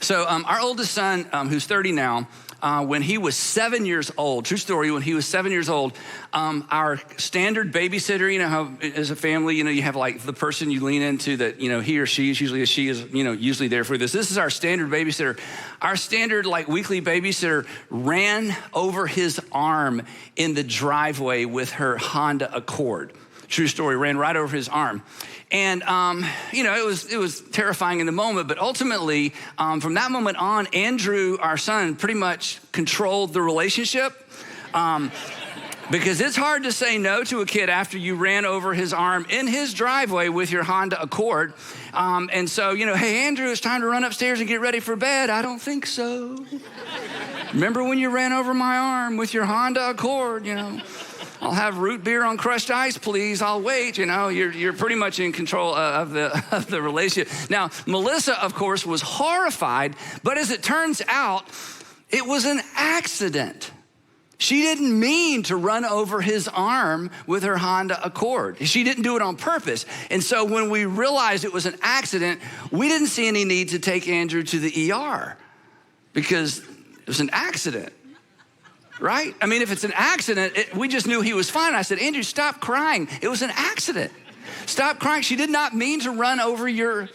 So our oldest son, who's 30 now, when he was 7 years old, true story, when he was 7 years old, our standard babysitter, you know how as a family, you know, you have like the person you lean into that, you know, he or she is usually, she is, you know, usually there for this. This is our standard babysitter. Our standard like weekly babysitter ran over his arm in the driveway with her Honda Accord. True story, ran right over his arm. And, you know, it was terrifying in the moment, but ultimately, from that moment on, Andrew, our son, pretty much controlled the relationship. Because it's hard to say no to a kid after you ran over his arm in his driveway with your Honda Accord. And so, you know, hey, Andrew, it's time to run upstairs and get ready for bed. I don't think so. Remember when you ran over my arm with your Honda Accord, you know? I'll have root beer on crushed ice, please. I'll wait. You know, you're pretty much in control of the relationship. Now, Melissa, of course, was horrified, but as it turns out, it was an accident. She didn't mean to run over his arm with her Honda Accord. She didn't do it on purpose. And so when we realized it was an accident, we didn't see any need to take Andrew to the ER because it was an accident. Right? I mean, if it's an accident, we just knew he was fine. I said, Andrew, stop crying. It was an accident. Stop crying. She did not mean to run over your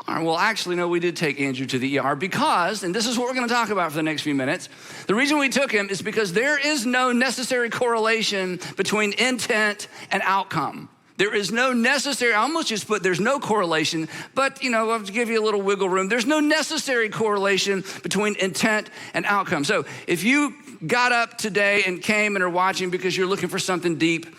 arm. Well, actually, no, we did take Andrew to the ER because, and this is what we're going to talk about for the next few minutes, the reason we took him is because there is no necessary correlation between intent and outcome. There is no necessary, I almost just put there's no correlation, but you know, I'll give you a little wiggle room. There's no necessary correlation between intent and outcome. So if you got up today and came and are watching because you're looking for something deep,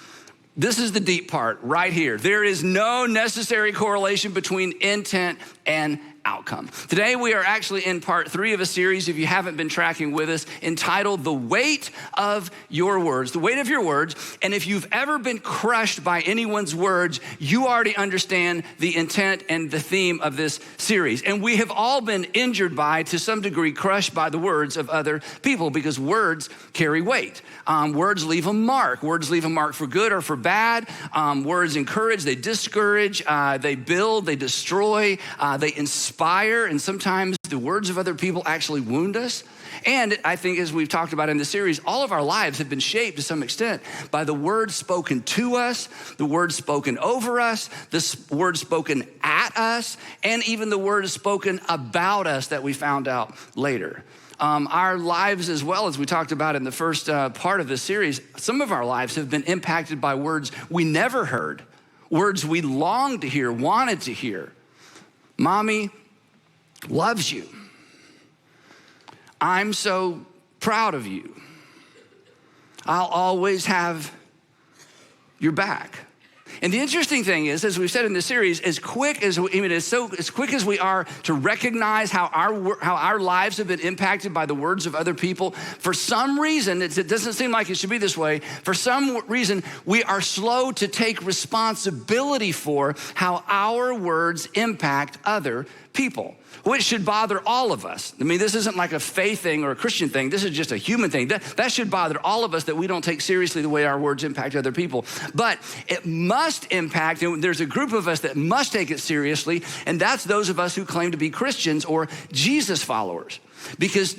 this is the deep part right here. There is no necessary correlation between intent and outcome. Today we are actually in part 3 of a series, if you haven't been tracking with us, entitled The Weight of Your Words, the weight of your words. And if you've ever been crushed by anyone's words, you already understand the intent and the theme of this series. And we have all been injured by, to some degree, crushed by the words of other people because words carry weight. Words leave a mark. Words leave a mark for good or for bad. Words encourage, they discourage, they build, they destroy, they inspire, and sometimes the words of other people actually wound us. And I think, as we've talked about in the series, all of our lives have been shaped to some extent by the words spoken to us, the words spoken over us, the words spoken at us, and even the words spoken about us that we found out later. Our lives, as well as we talked about in the first part of this series, some of our lives have been impacted by words we never heard, words we longed to hear, wanted to hear. Mommy loves you. I'm so proud of you. I'll always have your back. And the interesting thing is, as we've said in this series, as quick as we are to recognize how our lives have been impacted by the words of other people, for some reason, it doesn't seem like it should be this way, for some reason, we are slow to take responsibility for how our words impact other people, which should bother all of us. I mean, this isn't like a faith thing or a Christian thing. This is just a human thing. That should bother all of us, that we don't take seriously the way our words impact other people. But it must impact, and there's a group of us that must take it seriously, and that's those of us who claim to be Christians or Jesus followers. Because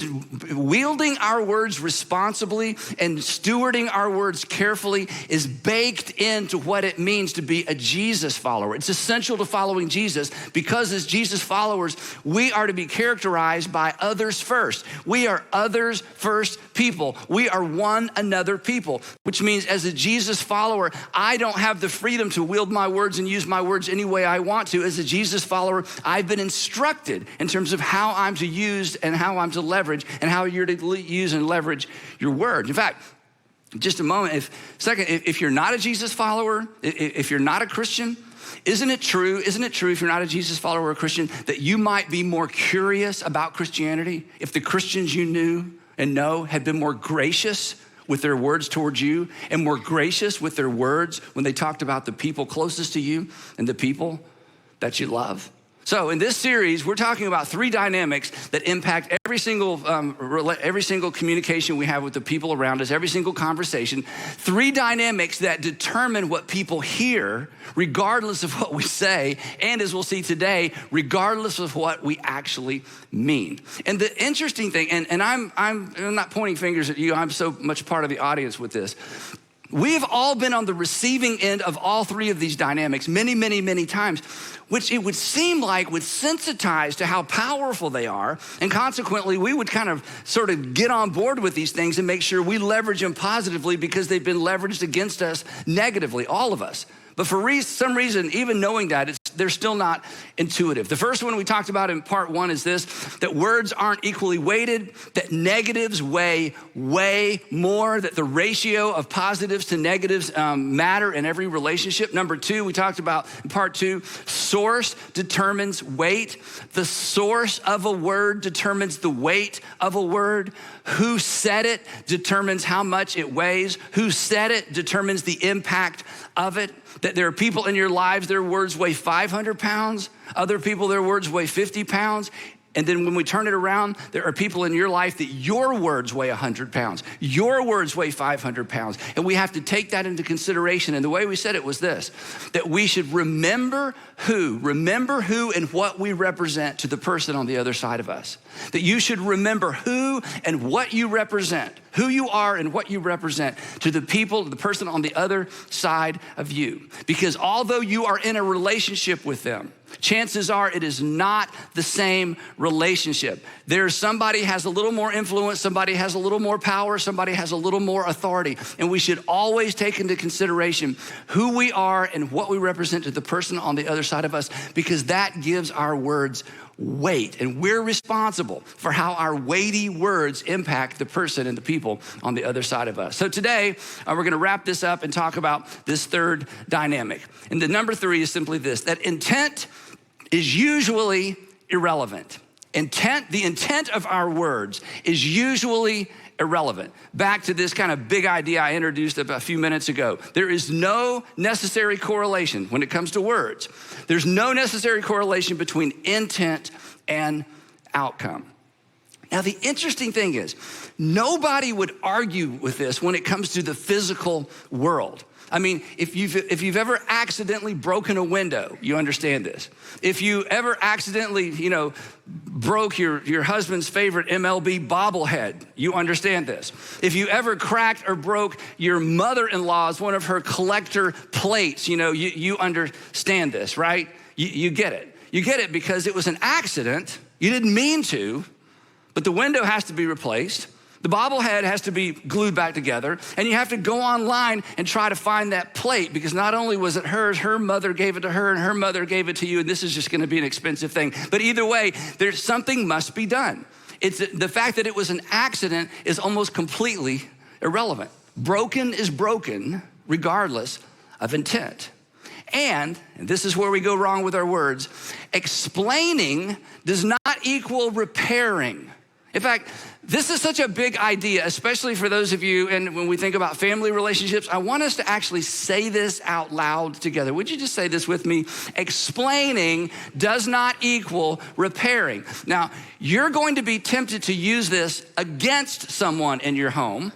wielding our words responsibly and stewarding our words carefully is baked into what it means to be a Jesus follower. It's essential to following Jesus because as Jesus followers, we are to be characterized by others first. We are others first people. We are one another people, which means as a Jesus follower, I don't have the freedom to wield my words and use my words any way I want to. As a Jesus follower, I've been instructed in terms of how I'm to use and how I'm to leverage and how you're to use and leverage your words. In fact, just a moment, if you're not a Jesus follower, if you're not a Christian, isn't it true if you're not a Jesus follower or a Christian that you might be more curious about Christianity if the Christians you knew and know had been more gracious with their words towards you and more gracious with their words when they talked about the people closest to you and the people that you love? So in this series, we're talking about three dynamics that impact every single communication we have with the people around us, every single conversation. Three dynamics that determine what people hear, regardless of what we say, and as we'll see today, regardless of what we actually mean. And the interesting thing, and I'm not pointing fingers at you, I'm so much part of the audience with this. We've all been on the receiving end of all three of these dynamics many, many, many times, which it would seem like would sensitize to how powerful they are. And consequently, we would kind of sort of get on board with these things and make sure we leverage them positively because they've been leveraged against us negatively, all of us. But for some reason, even knowing that, they're still not intuitive. The first one we talked about in part one is this, that words aren't equally weighted, that negatives weigh way more, that the ratio of positives to negatives matter in every relationship. Number two, we talked about in part two, source determines weight. The source of a word determines the weight of a word. Who said it determines how much it weighs. Who said it determines the impact of it. That there are people in your lives, their words weigh 500 pounds. Other people, their words weigh 50 pounds. And then when we turn it around, there are people in your life that your words weigh 100 pounds. Your words weigh 500 pounds. And we have to take that into consideration. And the way we said it was this, that we should remember who and what we represent to the person on the other side of us. That you should remember who and what you represent, who you are and what you represent to the people, the person on the other side of you. Because although you are in a relationship with them, chances are it is not the same relationship. There's somebody has a little more influence, somebody has a little more power, somebody has a little more authority. And we should always take into consideration who we are and what we represent to the person on the other side of us, because that gives our words weight. And we're responsible for how our weighty words impact the person and the people on the other side of us. So today, we're gonna wrap this up and talk about this third dynamic. And the number three is simply this, that intent is usually irrelevant. The intent of our words is usually irrelevant. Back to this kind of big idea I introduced a few minutes ago. There is no necessary correlation when it comes to words. There's no necessary correlation between intent and outcome. Now, the interesting thing is, nobody would argue with this when it comes to the physical world. I mean, if you've ever accidentally broken a window, you understand this. If you ever accidentally, broke your husband's favorite MLB bobblehead, you understand this. If you ever cracked or broke your mother-in-law's one of her collector plates, you understand this, right? You get it. You get it because it was an accident. You didn't mean to, but the window has to be replaced. The bobblehead has to be glued back together, and you have to go online and try to find that plate, because not only was it hers, her mother gave it to her, and her mother gave it to you, and this is just gonna be an expensive thing. But either way, there's something must be done. It's the fact that it was an accident is almost completely irrelevant. Broken is broken regardless of intent. And this is where we go wrong with our words, explaining does not equal repairing. In fact, this is such a big idea, especially for those of you, and when we think about family relationships, I want us to actually say this out loud together. Would you just say this with me? Explaining does not equal repairing. Now, you're going to be tempted to use this against someone in your home.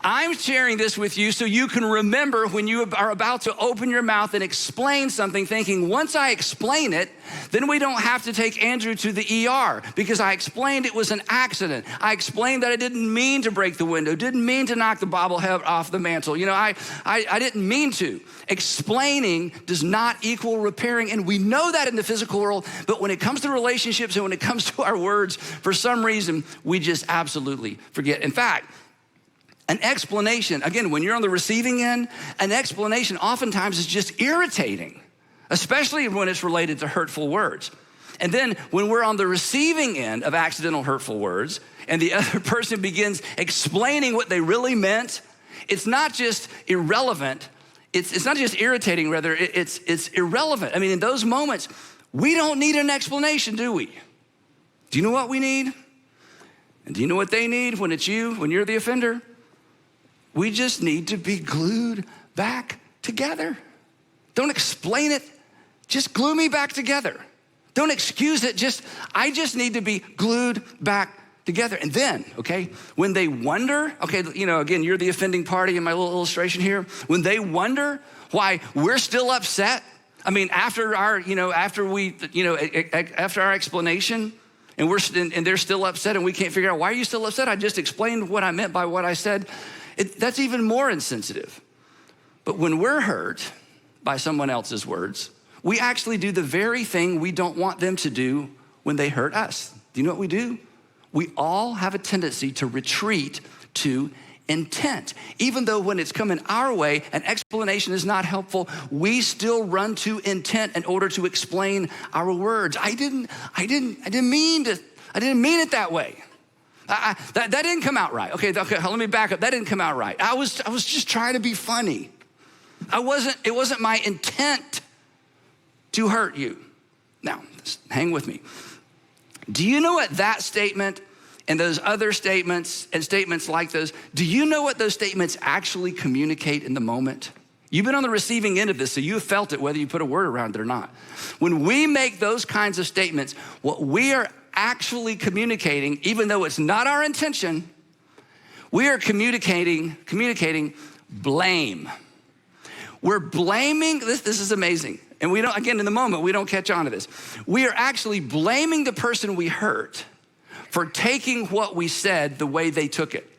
I'm sharing this with you so you can remember when you are about to open your mouth and explain something, thinking, once I explain it, then we don't have to take Andrew to the ER, because I explained it was an accident. I explained that I didn't mean to break the window, didn't mean to knock the bobblehead off the mantle. I didn't mean to. Explaining does not equal repairing, and we know that in the physical world, but when it comes to relationships and when it comes to our words, for some reason, we just absolutely forget. In fact, an explanation, again, when you're on the receiving end, an explanation oftentimes is just irritating, especially when it's related to hurtful words. And then when we're on the receiving end of accidental hurtful words and the other person begins explaining what they really meant, it's not just irrelevant, it's not just irritating, rather, it's irrelevant. I mean, in those moments, we don't need an explanation, do we? Do you know what we need? And do you know what they need when it's you, when you're the offender? We just need to be glued back together. Don't explain it, just glue me back together. Don't excuse it. I just need to be glued back together. And then, okay, when they wonder, okay, again, you're the offending party in my little illustration here. When they wonder why we're still upset, I mean, after our explanation, and they're still upset and we can't figure out, why are you still upset? I just explained what I meant by what I said. That's even more insensitive. But when we're hurt by someone else's words, we actually do the very thing we don't want them to do when they hurt us. Do you know what we do? We all have a tendency to retreat to intent. Even though when it's coming our way, an explanation is not helpful, we still run to intent in order to explain our words. I didn't mean it that way. That didn't come out right. Okay, let me back up. That didn't come out right. I was just trying to be funny. It wasn't my intent to hurt you. Now, hang with me. Do you know what that statement and those other statements and statements like those, do you know what those statements actually communicate in the moment? You've been on the receiving end of this, so you have felt it whether you put a word around it or not. When we make those kinds of statements, what we are actually communicating, even though it's not our intention, we are communicating blame. We're blaming, this is amazing. And we don't, again, in the moment, we don't catch on to this. We are actually blaming the person we hurt for taking what we said the way they took it.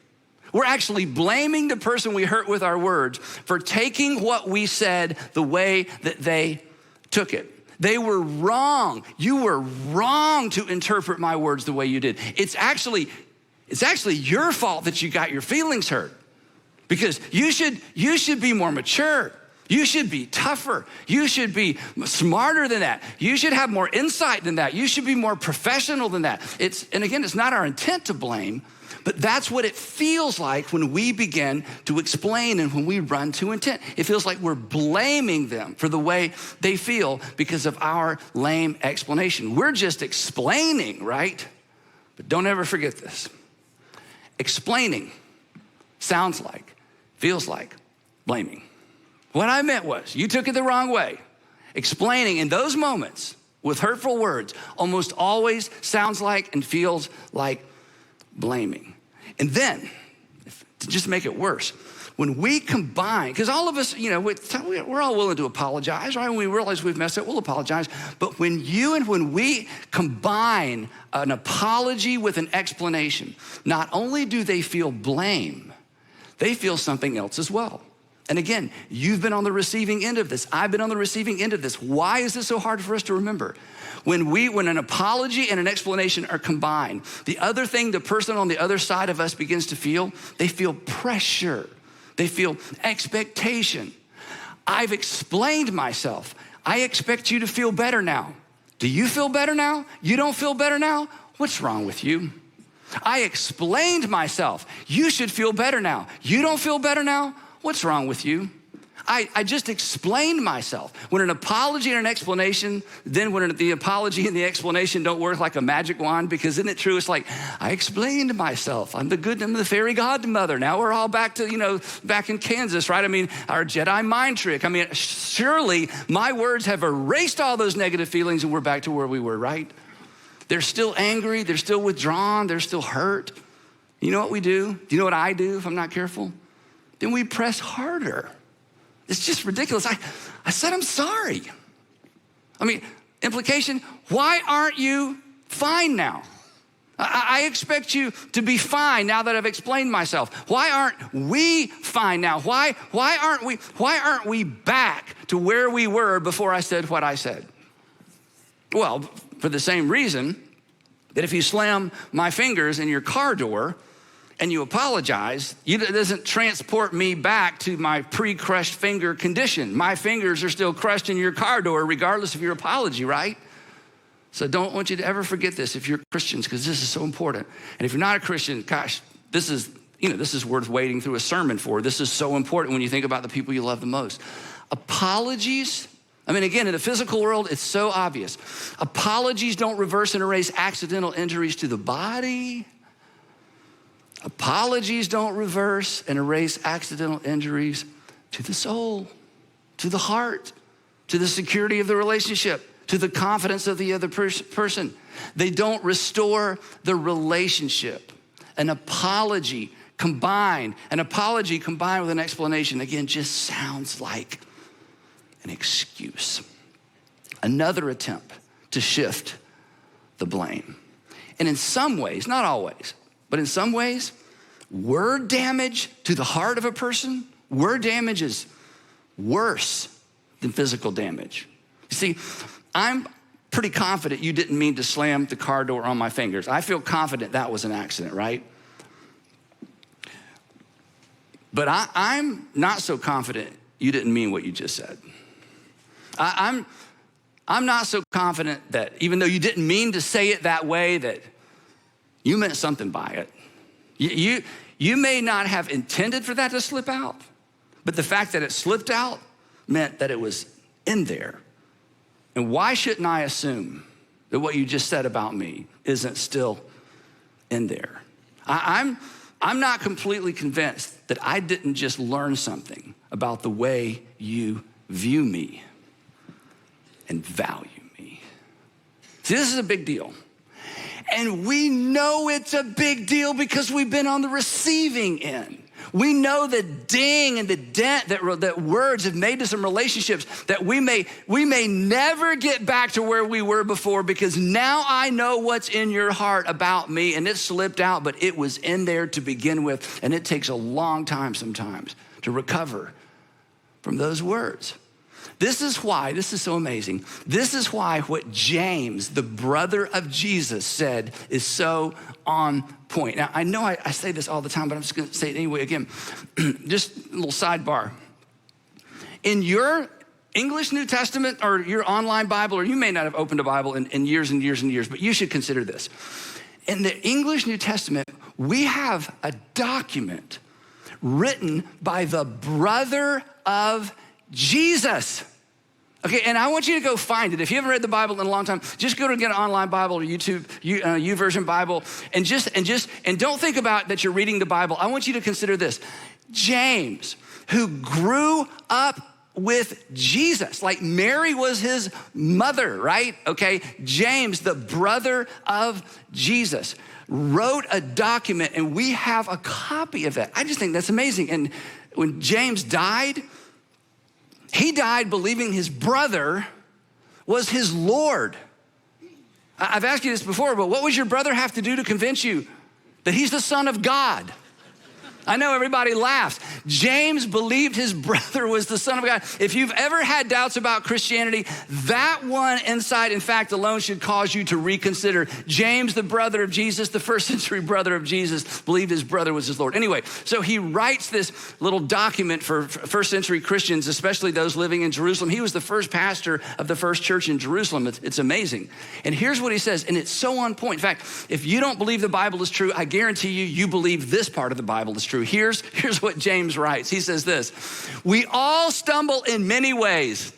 We're actually blaming the person we hurt with our words for taking what we said the way that they took it. They were wrong. You were wrong to interpret my words the way you did. It's actually your fault that you got your feelings hurt, because you should be more mature. You should be tougher. You should be smarter than that. You should have more insight than that. You should be more professional than that. And again, it's not our intent to blame, but that's what it feels like when we begin to explain and when we run to intent. It feels like we're blaming them for the way they feel because of our lame explanation. We're just explaining, right? But don't ever forget this. Explaining sounds like, feels like blaming. What I meant was, you took it the wrong way. Explaining in those moments with hurtful words almost always sounds like and feels like blaming. And then, to just make it worse, when we combine, because all of us, we're all willing to apologize, right? When we realize we've messed up, we'll apologize. But when we combine an apology with an explanation, not only do they feel blame, they feel something else as well. And again, you've been on the receiving end of this. I've been on the receiving end of this. Why is this so hard for us to remember? When an apology and an explanation are combined, the other thing the person on the other side of us begins to feel, they feel pressure. They feel expectation. I've explained myself. I expect you to feel better now. Do you feel better now? You don't feel better now? What's wrong with you? I explained myself. You should feel better now. You don't feel better now? What's wrong with you? I just explained myself. When an apology and an explanation, then when the apology and the explanation don't work like a magic wand, because isn't it true? It's like, I explained myself. I'm the fairy godmother. Now we're all back to, back in Kansas, right? I mean, our Jedi mind trick. I mean, surely my words have erased all those negative feelings and we're back to where we were, right? They're still angry. They're still withdrawn. They're still hurt. You know what we do? Do you know what I do if I'm not careful? Then we press harder. It's just ridiculous. I said, I'm sorry. I mean, implication, why aren't you fine now? I expect you to be fine now that I've explained myself. Why aren't we fine now? Why aren't we back to where we were before I said what I said? Well, for the same reason that if you slam my fingers in your car door and you apologize, it doesn't transport me back to my pre-crushed finger condition. My fingers are still crushed in your car door regardless of your apology, right? So don't want you to ever forget this if you're Christians, because this is so important. And if you're not a Christian, gosh, this is worth waiting through a sermon for. This is so important when you think about the people you love the most. Apologies, I mean, again, in the physical world, it's so obvious. Apologies don't reverse and erase accidental injuries to the body. Apologies don't reverse and erase accidental injuries to the soul, to the heart, to the security of the relationship, to the confidence of the other person. They don't restore the relationship. An apology combined with an explanation, again, just sounds like an excuse. Another attempt to shift the blame. And in some ways, not always, but in some ways, word damage to the heart of a person, word damage is worse than physical damage. You see, I'm pretty confident you didn't mean to slam the car door on my fingers. I feel confident that was an accident, right? But I'm not so confident you didn't mean what you just said. I'm not so confident that even though you didn't mean to say it that way, that you meant something by it. You may not have intended for that to slip out, but the fact that it slipped out meant that it was in there. And why shouldn't I assume that what you just said about me isn't still in there? I'm not completely convinced that I didn't just learn something about the way you view me and value me. See, this is a big deal. And we know it's a big deal because we've been on the receiving end. We know the ding and the dent that words have made to some relationships that we may never get back to where we were before, because now I know what's in your heart about me, and it slipped out, but it was in there to begin with, and it takes a long time sometimes to recover from those words. This is so amazing. This is why what James, the brother of Jesus, said is so on point. Now, I know I say this all the time, but I'm just gonna say it anyway again. Just a little sidebar. In your English New Testament or your online Bible, or you may not have opened a Bible in years and years and years, but you should consider this. In the English New Testament, we have a document written by the brother of Jesus. Okay, and I want you to go find it. If you haven't read the Bible in a long time, just go to get an online Bible or YouTube, YouVersion Bible, and don't think about that you're reading the Bible. I want you to consider this. James, who grew up with Jesus, like Mary was his mother, right? Okay, James, the brother of Jesus, wrote a document, and we have a copy of that. I just think that's amazing. And when James died, he died believing his brother was his Lord. I've asked you this before, but what would your brother have to do to convince you that he's the Son of God? I know everybody laughs. James believed his brother was the Son of God. If you've ever had doubts about Christianity, that one insight, in fact, alone should cause you to reconsider. James, the brother of Jesus, the first century brother of Jesus, believed his brother was his Lord. Anyway, so he writes this little document for first century Christians, especially those living in Jerusalem. He was the first pastor of the first church in Jerusalem. It's amazing. And here's what he says, and it's so on point. In fact, if you don't believe the Bible is true, I guarantee you believe this part of the Bible is true. Here's what James writes. He says this: we all stumble in many ways.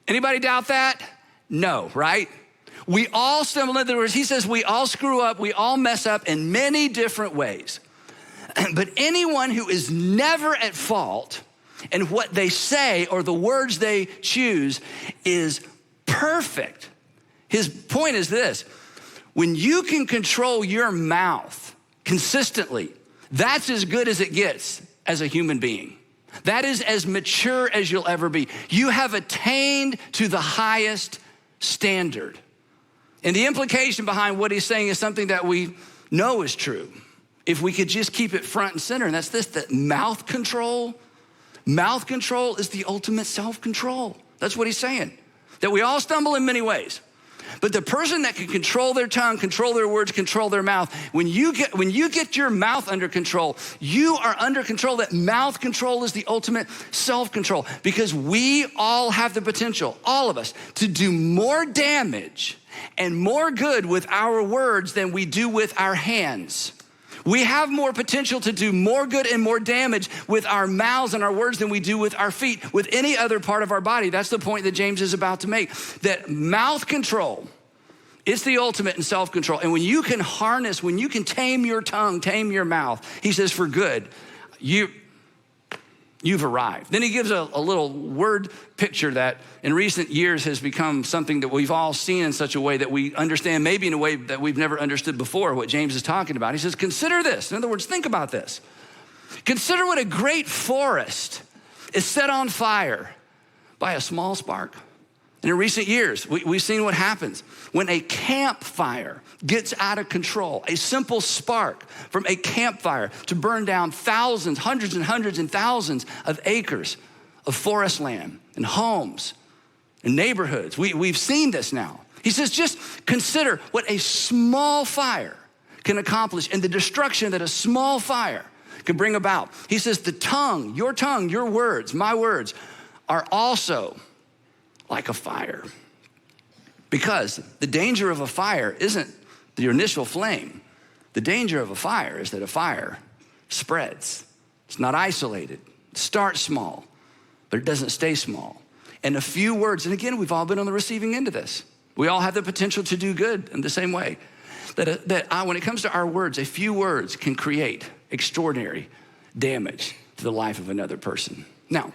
Anybody doubt that? No, right? We all stumble. In other words, he says we all screw up, we all mess up in many different ways. But anyone who is never at fault in what they say or the words they choose is perfect. His point is this: when you can control your mouth consistently, that's as good as it gets as a human being. That is as mature as you'll ever be. You have attained to the highest standard. And the implication behind what he's saying is something that we know is true. If we could just keep it front and center, and that's this, that mouth control is the ultimate self-control. That's what he's saying. That we all stumble in many ways. But the person that can control their tongue, control their words, control their mouth, when you get your mouth under control, you are under control. That mouth control is the ultimate self-control, because we all have the potential, all of us, to do more damage and more good with our words than we do with our hands. We have more potential to do more good and more damage with our mouths and our words than we do with our feet, with any other part of our body. That's the point that James is about to make, that mouth control is the ultimate in self-control. And when you can harness, when you can tame your tongue, tame your mouth, he says, for good, You've arrived. Then he gives a little word picture that in recent years has become something that we've all seen in such a way that we understand, maybe in a way that we've never understood before, what James is talking about. He says, consider this. In other words, think about this. Consider what a great forest is set on fire by a small spark. And in recent years, we've seen what happens when a campfire gets out of control, a simple spark from a campfire to burn down thousands, hundreds and hundreds and thousands of acres of forest land and homes and neighborhoods. We've seen this now. He says, just consider what a small fire can accomplish and the destruction that a small fire can bring about. He says, the tongue, your words, my words, are also like a fire. Because the danger of a fire isn't the initial flame. The danger of a fire is that a fire spreads. It's not isolated. It starts small, but it doesn't stay small. And a few words, and again, we've all been on the receiving end of this. We all have the potential to do good in the same way. When it comes to our words, a few words can create extraordinary damage to the life of another person. Now,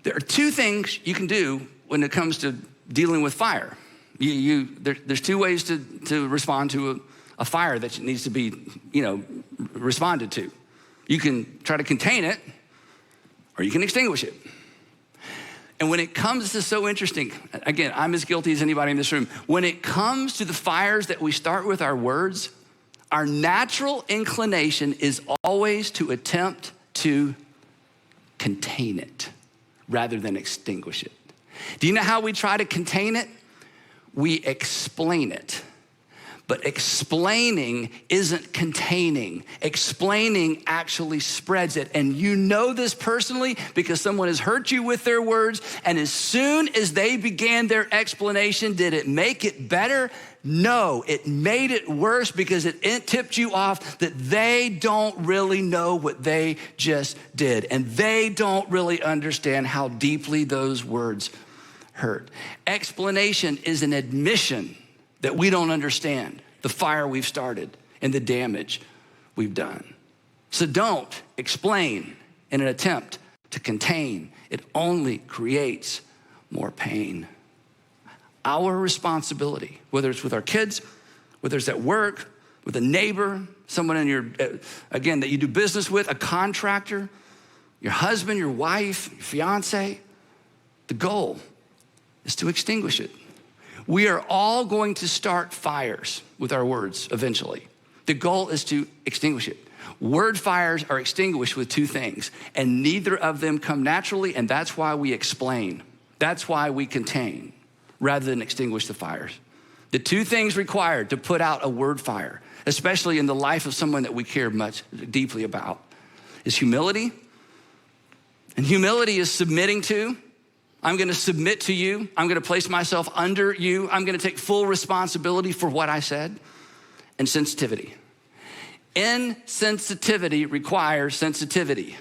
there are two things you can do when it comes to dealing with fire. There's two ways to respond to a fire that needs to be, responded to. You can try to contain it, or you can extinguish it. And when it comes, this is so interesting. Again, I'm as guilty as anybody in this room. When it comes to the fires that we start with our words, our natural inclination is always to attempt to contain it rather than extinguish it. Do you know how we try to contain it? We explain it. But explaining isn't containing. Explaining actually spreads it. And you know this personally because someone has hurt you with their words, and as soon as they began their explanation, did it make it better? No, it made it worse because it tipped you off that they don't really know what they just did, and they don't really understand how deeply those words hurt. Explanation is an admission that we don't understand the fire we've started and the damage we've done. So don't explain in an attempt to contain. It only creates more pain. Our responsibility, whether it's with our kids, whether it's at work, with a neighbor, someone again, that you do business with, a contractor, your husband, your wife, your fiance, the goal is to extinguish it. We are all going to start fires with our words eventually. The goal is to extinguish it. Word fires are extinguished with two things, and neither of them come naturally, and that's why we explain. That's why we contain rather than extinguish the fires. The two things required to put out a word fire, especially in the life of someone that we care much deeply about, is humility. And humility is submitting to. I'm gonna submit to you. I'm gonna place myself under you. I'm gonna take full responsibility for what I said. And sensitivity. Insensitivity requires sensitivity,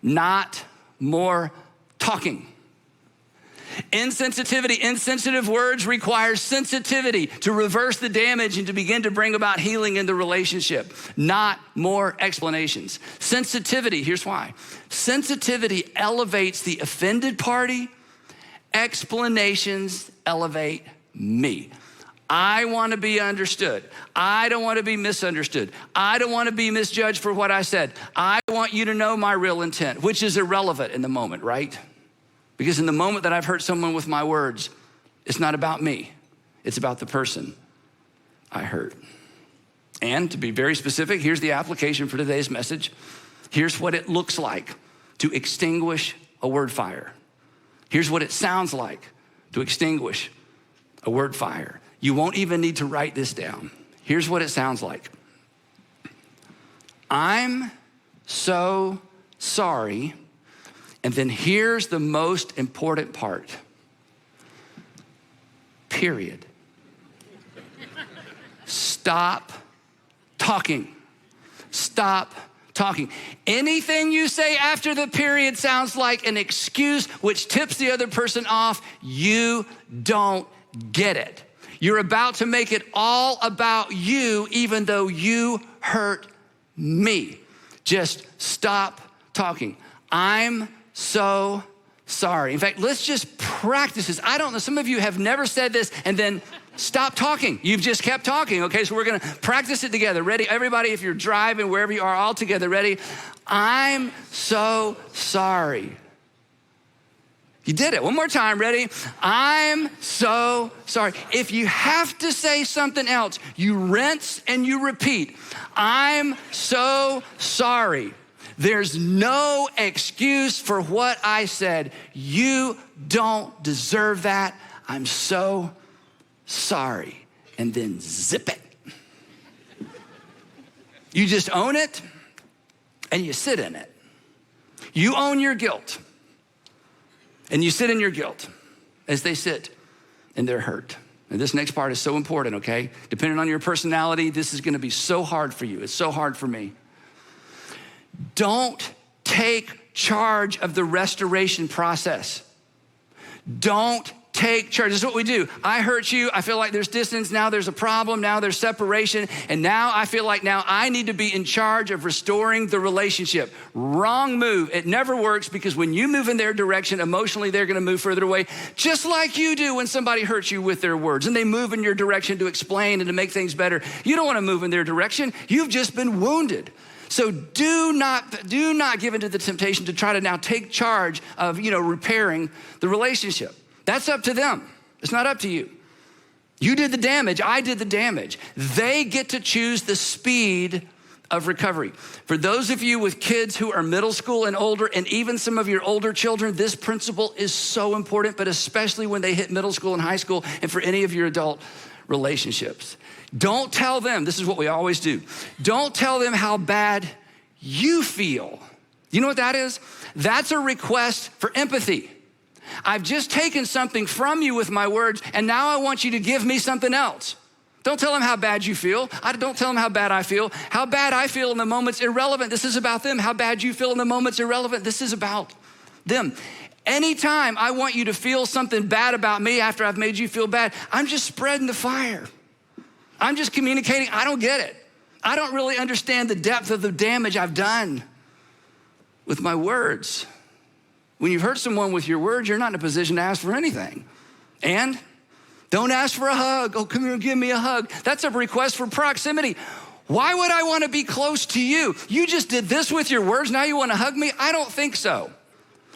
not more talking. Insensitive words require sensitivity to reverse the damage and to begin to bring about healing in the relationship, not more explanations. Sensitivity, here's why. Sensitivity elevates the offended party. Explanations elevate me. I want to be understood. I don't want to be misunderstood. I don't want to be misjudged for what I said. I want you to know my real intent, which is irrelevant in the moment, right? Because in the moment that I've hurt someone with my words, it's not about me. It's about the person I hurt. And to be very specific, here's the application for today's message. Here's what it looks like to extinguish a word fire. Here's what it sounds like to extinguish a word fire. You won't even need to write this down. Here's what it sounds like. I'm so sorry. And then here's the most important part. Period. Stop talking. Stop talking. Anything you say after the period sounds like an excuse which tips the other person off. You don't get it. You're about to make it all about you, even though you hurt me. Just stop talking. I'm so sorry. In fact, let's just practice this. I don't know, some of you have never said this and then stop talking. You've just kept talking, okay? So we're gonna practice it together. Ready? Everybody, if you're driving, wherever you are, all together, ready? I'm so sorry. You did it. One more time, ready? I'm so sorry. If you have to say something else, you rinse and you repeat. I'm so sorry. There's no excuse for what I said. You don't deserve that. I'm so sorry. And then zip it. You just own it and you sit in it. You own your guilt and you sit in your guilt as they sit in their hurt. And this next part is so important, okay? Depending on your personality, this is gonna be so hard for you. It's so hard for me. Don't take charge of the restoration process. Don't take charge. This is what we do. I hurt you. I feel like there's distance. Now there's a problem. Now there's separation. And now I feel like now I need to be in charge of restoring the relationship. Wrong move. It never works because when you move in their direction, emotionally, they're going to move further away, just like you do when somebody hurts you with their words and they move in your direction to explain and to make things better. You don't want to move in their direction. You've just been wounded. So do not give into the temptation to try to now take charge of, repairing the relationship. That's up to them. It's not up to you. You did the damage. I did the damage. They get to choose the speed of recovery. For those of you with kids who are middle school and older, and even some of your older children, this principle is so important, but especially when they hit middle school and high school, and for any of your adult relationships. Don't tell them, this is what we always do. Don't tell them how bad you feel. You know what that is? That's a request for empathy. I've just taken something from you with my words, and now I want you to give me something else. Don't tell them how bad you feel. Don't tell them how bad I feel. How bad I feel in the moment's irrelevant. This is about them. How bad you feel in the moment's irrelevant. This is about them. Anytime I want you to feel something bad about me after I've made you feel bad, I'm just spreading the fire. I'm just communicating, I don't get it. I don't really understand the depth of the damage I've done with my words. When you've hurt someone with your words, you're not in a position to ask for anything. And don't ask for a hug. Oh, come here and give me a hug. That's a request for proximity. Why would I want to be close to you? You just did this with your words, now you want to hug me? I don't think so.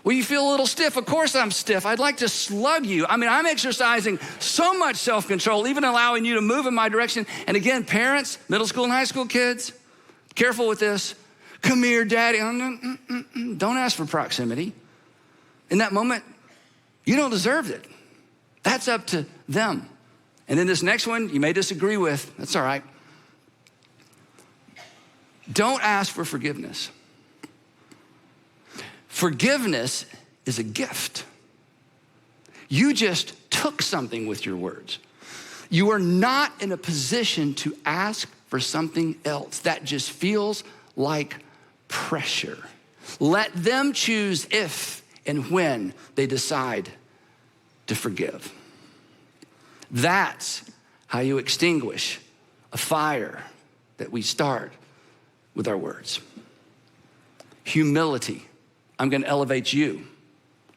Well, you feel a little stiff. Of course I'm stiff. I'd like to slug you. I'm exercising so much self-control, even allowing you to move in my direction. And again, parents, middle school and high school kids, careful with this. Come here, daddy. Don't ask for proximity. In that moment, you don't deserve it. That's up to them. And then this next one, you may disagree with. That's all right. Don't ask for forgiveness. Forgiveness is a gift. You just took something with your words. You are not in a position to ask for something else. That just feels like pressure. Let them choose if and when they decide to forgive. That's how you extinguish a fire that we start with our words. Humility. I'm gonna elevate you.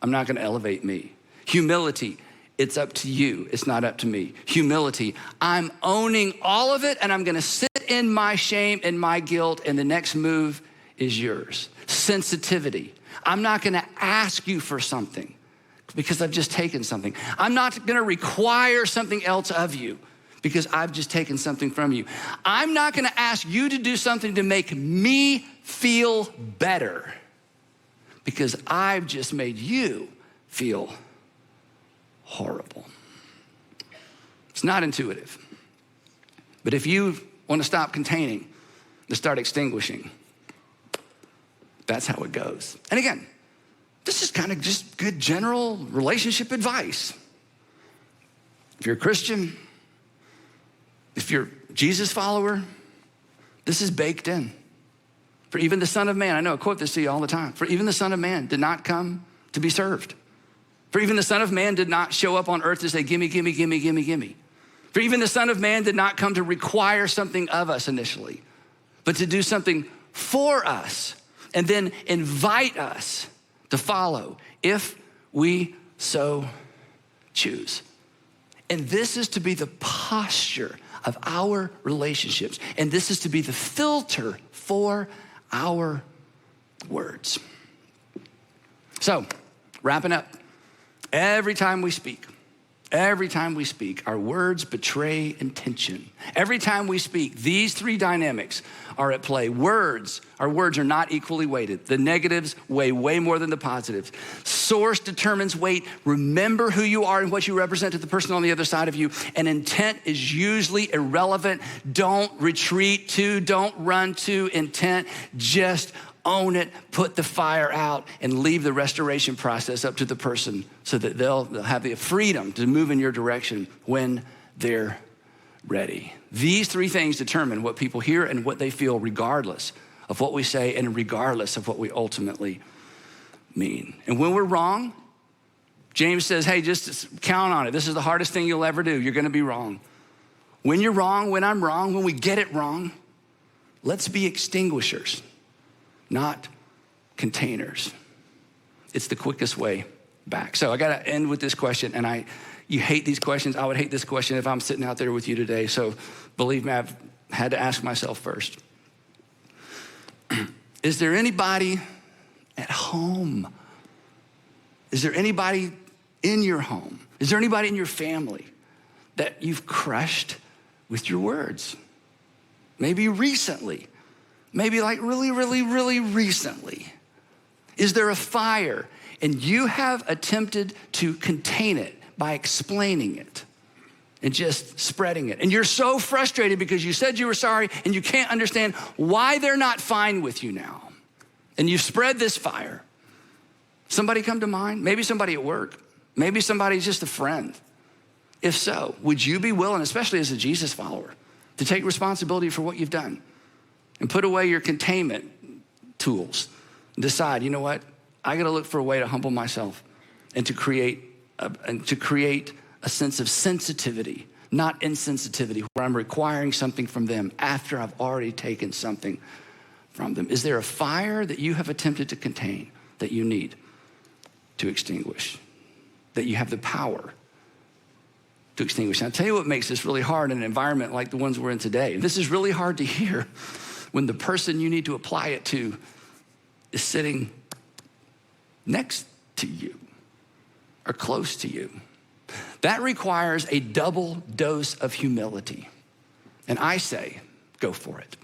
I'm not gonna elevate me. Humility, it's up to you. It's not up to me. Humility, I'm owning all of it and I'm gonna sit in my shame and my guilt and the next move is yours. Sensitivity, I'm not gonna ask you for something because I've just taken something. I'm not gonna require something else of you because I've just taken something from you. I'm not gonna ask you to do something to make me feel better because I've just made you feel horrible. It's not intuitive. But if you want to stop containing, to start extinguishing, that's how it goes. And again, this is kind of just good general relationship advice. If you're a Christian, if you're a Jesus follower, this is baked in. For even the Son of Man, I know I quote this to you all the time, for even the Son of Man did not come to be served. For even the Son of Man did not show up on earth to say, gimme, gimme, gimme, gimme, gimme. For even the Son of Man did not come to require something of us initially, but to do something for us. and then invite us to follow if we so choose. And this is to be the posture of our relationships. And this is to be the filter for our words. So, wrapping up, every time we speak, our words betray intention. Every time we speak, these three dynamics are at play. Our words are not equally weighted. The negatives weigh way more than the positives. Source determines weight. Remember who you are and what you represent to the person on the other side of you. And intent is usually irrelevant. Don't retreat to, don't run to intent. Just own it, put the fire out, and leave the restoration process up to the person so that they'll have the freedom to move in your direction when they're ready. These three things determine what people hear and what they feel, regardless of what we say and regardless of what we ultimately mean. And when we're wrong, James says, hey, just count on it. This is the hardest thing you'll ever do. You're gonna be wrong. When you're wrong, when I'm wrong, when we get it wrong, let's be extinguishers, not containers. It's the quickest way back. So I gotta end with this question, and you hate these questions. I would hate this question if I'm sitting out there with you today. So believe me, I've had to ask myself first. Is there anybody at home? Is there anybody in your home? Is there anybody in your family that you've crushed with your words? Maybe recently. Maybe like really, really, really recently. Is there a fire and you have attempted to contain it by explaining it and just spreading it? And you're so frustrated because you said you were sorry and you can't understand why they're not fine with you now. And you've spread this fire. Somebody come to mind? Maybe somebody at work. Maybe somebody's just a friend. If so, would you be willing, especially as a Jesus follower, to take responsibility for what you've done? And put away your containment tools. Decide, you know what? I gotta look for a way to humble myself and to create a sense of sensitivity, not insensitivity, where I'm requiring something from them after I've already taken something from them. Is there a fire that you have attempted to contain that you need to extinguish, that you have the power to extinguish? And I'll tell you what makes this really hard in an environment like the ones we're in today. This is really hard to hear when the person you need to apply it to is sitting next to you or close to you. That requires a double dose of humility. And I say, go for it.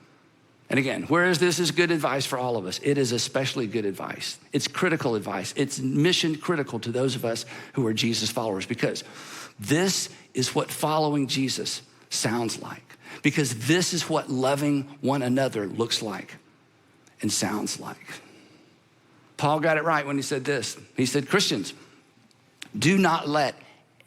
And again, whereas this is good advice for all of us, it is especially good advice. It's critical advice. It's mission critical to those of us who are Jesus followers, because this is what following Jesus sounds like. Because this is what loving one another looks like and sounds like. Paul got it right when he said this. He said, Christians, do not let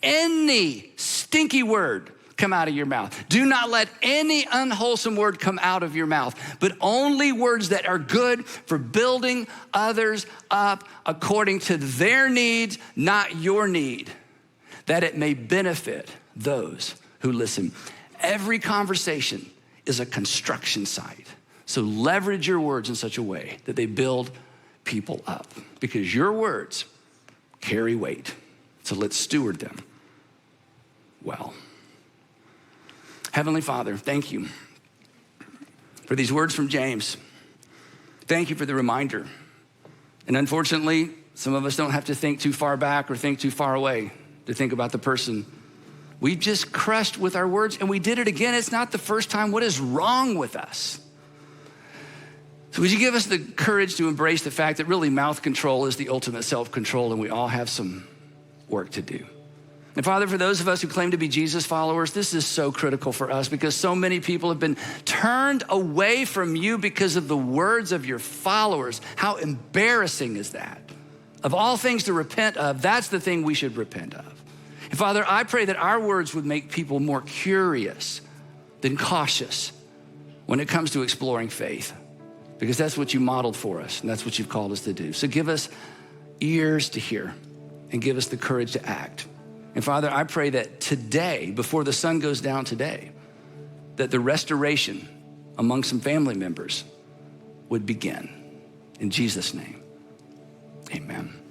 any stinky word come out of your mouth. Do not let any unwholesome word come out of your mouth, but only words that are good for building others up according to their needs, not your need, that it may benefit those who listen. Every conversation is a construction site. So leverage your words in such a way that they build people up, because your words carry weight. So let's steward them well. Heavenly Father, thank you for these words from James. Thank you for the reminder. And unfortunately, some of us don't have to think too far back or think too far away to think about the person we just crushed with our words, and we did it again. It's not the first time. What is wrong with us? So would you give us the courage to embrace the fact that really mouth control is the ultimate self-control, and we all have some work to do. And Father, for those of us who claim to be Jesus followers, this is so critical for us, because so many people have been turned away from you because of the words of your followers. How embarrassing is that? Of all things to repent of, that's the thing we should repent of. And Father, I pray that our words would make people more curious than cautious when it comes to exploring faith, because that's what you modeled for us and that's what you've called us to do. So give us ears to hear and give us the courage to act. And Father, I pray that today, before the sun goes down today, that the restoration among some family members would begin. In Jesus' name, amen.